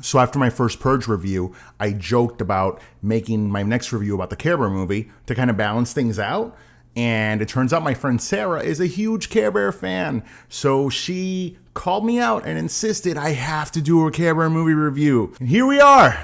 So after my first Purge review, I joked about making my next review about the Care Bear movie to kind of balance things out. And it turns out my friend Sarah is a huge Care Bear fan. So she called me out and insisted I have to do a Care Bear movie review. And here we are.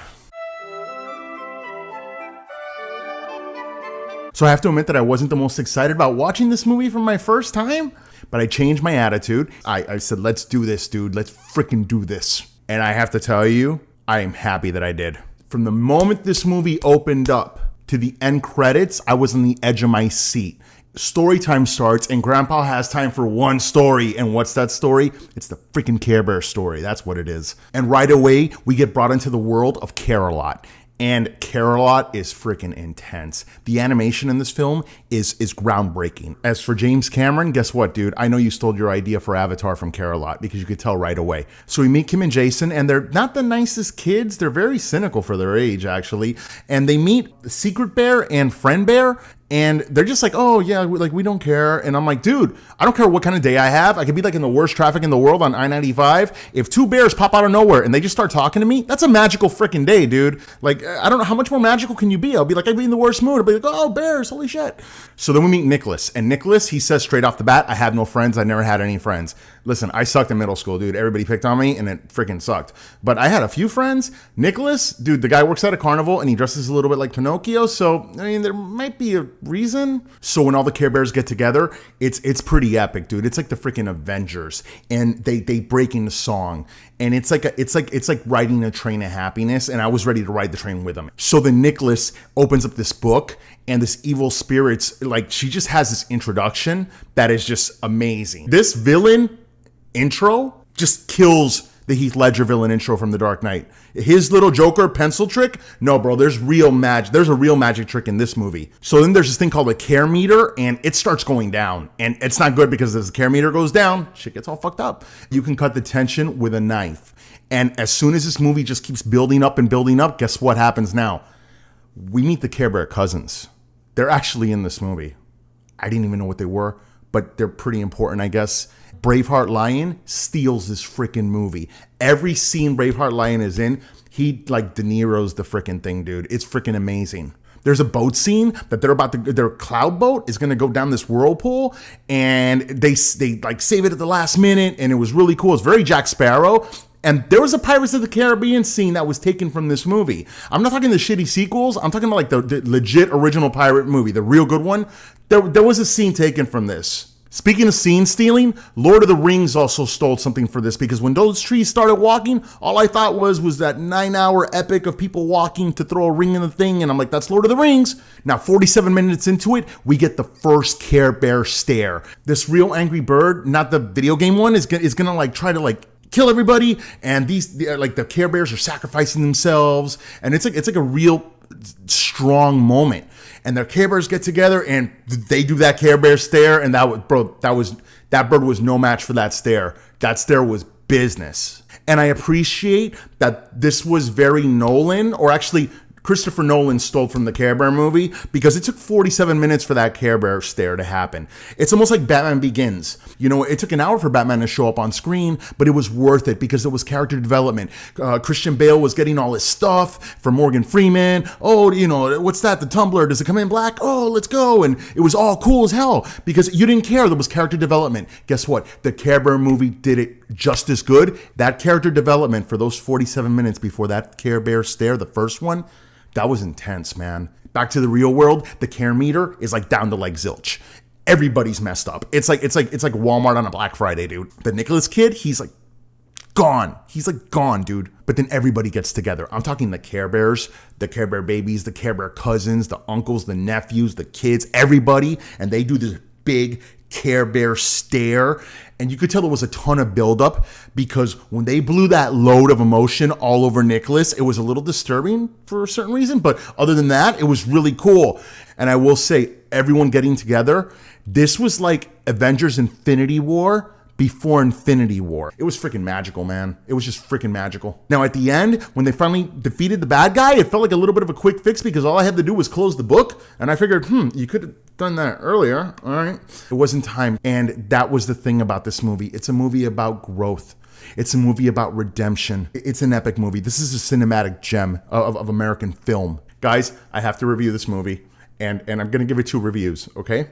So I have to admit that I wasn't the most excited about watching this movie for my first time, but I changed my attitude. I said, let's do this, dude. Let's freaking do this. And I have to tell you, I am happy that I did. From the moment this movie opened up to the end credits, I was on the edge of my seat. Story time starts and Grandpa has time for one story. And what's that story? It's the freaking Care Bear story. That's what it is. And right away, we get brought into the world of Care-a-Lot. And Care-a-Lot is freaking intense. The animation in this film is groundbreaking. As for James Cameron, guess what, dude? I know you stole your idea for Avatar from Care-a-Lot because you could tell right away. So we meet Kim and Jason, and they're not the nicest kids. They're very cynical for their age, actually. And they meet Secret Bear and Friend Bear, and they're just like, oh, yeah, like we don't care. And I'm like, dude, I don't care what kind of day I have. I could be like in the worst traffic in the world on I-95. If two bears pop out of nowhere and they just start talking to me, that's a magical freaking day, dude. Like, I don't know how much more magical can you be? I'll be like, I'd be in the worst mood. I'll be like, oh, bears, holy shit. So then we meet Nicholas. And Nicholas, he says straight off the bat, I have no friends. I never had any friends. Listen, I sucked in middle school, dude. Everybody picked on me and it freaking sucked. But I had a few friends. Nicholas, dude, the guy works at a carnival and he dresses a little bit like Pinocchio. So, I mean, there might be a reason. So when all the Care Bears get together, it's pretty epic, dude. It's like the freaking Avengers. And they break into song. And it's like riding a train of happiness. And I was ready to ride the train with them. So then Nicholas opens up this book and this evil spirits, like she just has this introduction that is just amazing. This villain intro just kills the Heath Ledger villain intro from The Dark Knight. His little Joker pencil trick, no, bro, there's real magic. There's a real magic trick in this movie. So then there's this thing called a care meter, and it starts going down. And it's not good because as the care meter goes down, shit gets all fucked up. You can cut the tension with a knife. And as soon as this movie just keeps building up and building up, guess what happens now? We meet the Care Bear cousins. They're actually in this movie. I didn't even know what they were, but they're pretty important, I guess. Braveheart Lion steals this freaking movie. Every scene Braveheart Lion is in, he like De Niro's the freaking thing, dude. It's freaking amazing. There's a boat scene that their cloud boat is going to go down this whirlpool, and they like save it at the last minute, and it was really cool. It's very Jack Sparrow. And there was a Pirates of the Caribbean scene that was taken from this movie. I'm not talking the shitty sequels. I'm talking about like the legit original pirate movie, the real good one. There was a scene taken from this. Speaking of scene stealing, Lord of the Rings also stole something for this because when those trees started walking, all I thought was that 9-hour epic of people walking to throw a ring in the thing. And I'm like, that's Lord of the Rings. Now, 47 minutes into it, we get the first Care Bear stare. This real angry bird, not the video game one, is gonna like try to like kill everybody. And like the Care Bears are sacrificing themselves. And it's like a real strong moment. And their Care Bears get together and they do that Care Bear stare. And that bird was no match for that stare. That stare was business. And I appreciate that this was very Nolan, or actually Christopher Nolan stole from the Care Bear movie, because it took 47 minutes for that Care Bear stare to happen. It's almost like Batman Begins. You know, it took an hour for Batman to show up on screen, but it was worth it because it was character development. Christian Bale was getting all his stuff from Morgan Freeman. Oh, you know, what's that? The tumbler, does it come in black? Oh, let's go. And it was all cool as hell because you didn't care. There was character development. Guess what? The Care Bear movie did it just as good. That character development for those 47 minutes before that Care Bear stare, the first one, that was intense, man. Back to the real world, the care meter is like down to like zilch. Everybody's messed up. It's like Walmart on a Black Friday, dude. The Nicholas kid, he's like gone. He's like gone, dude. But then everybody gets together. I'm talking the Care Bears, the Care Bear babies, the Care Bear cousins, the uncles, the nephews, the kids, everybody. And they do this big Care Bear stare. And you could tell there was a ton of buildup because when they blew that load of emotion all over Nicholas, it was a little disturbing for a certain reason. But other than that, it was really cool. And I will say, everyone getting together, this was like Avengers Infinity War before Infinity War. It was freaking magical, man. It was just freaking magical. Now, at the end, when they finally defeated the bad guy, it felt like a little bit of a quick fix because all I had to do was close the book. And I figured, you could have done that earlier. All right. It wasn't time. And that was the thing about this movie. It's a movie about growth. It's a movie about redemption. It's an epic movie. This is a cinematic gem of American film. Guys, I have to review this movie, and I'm going to give it 2 reviews, okay?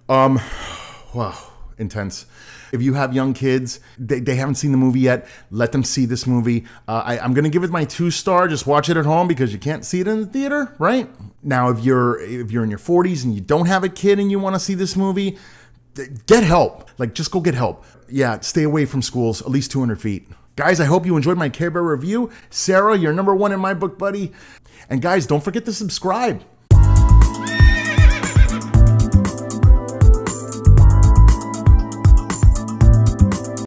Wow, intense. If you have young kids, they haven't seen the movie yet, let them see this movie. I'm going to give it my 2-star. Just watch it at home because you can't see it in the theater, right? Now, if you're in your 40s and you don't have a kid and you want to see this movie, get help. Like, just go get help. Yeah, stay away from schools, at least 200 feet. Guys, I hope you enjoyed my Care Bear review. Sarah, you're number 1 in my book, buddy. And guys, don't forget to subscribe.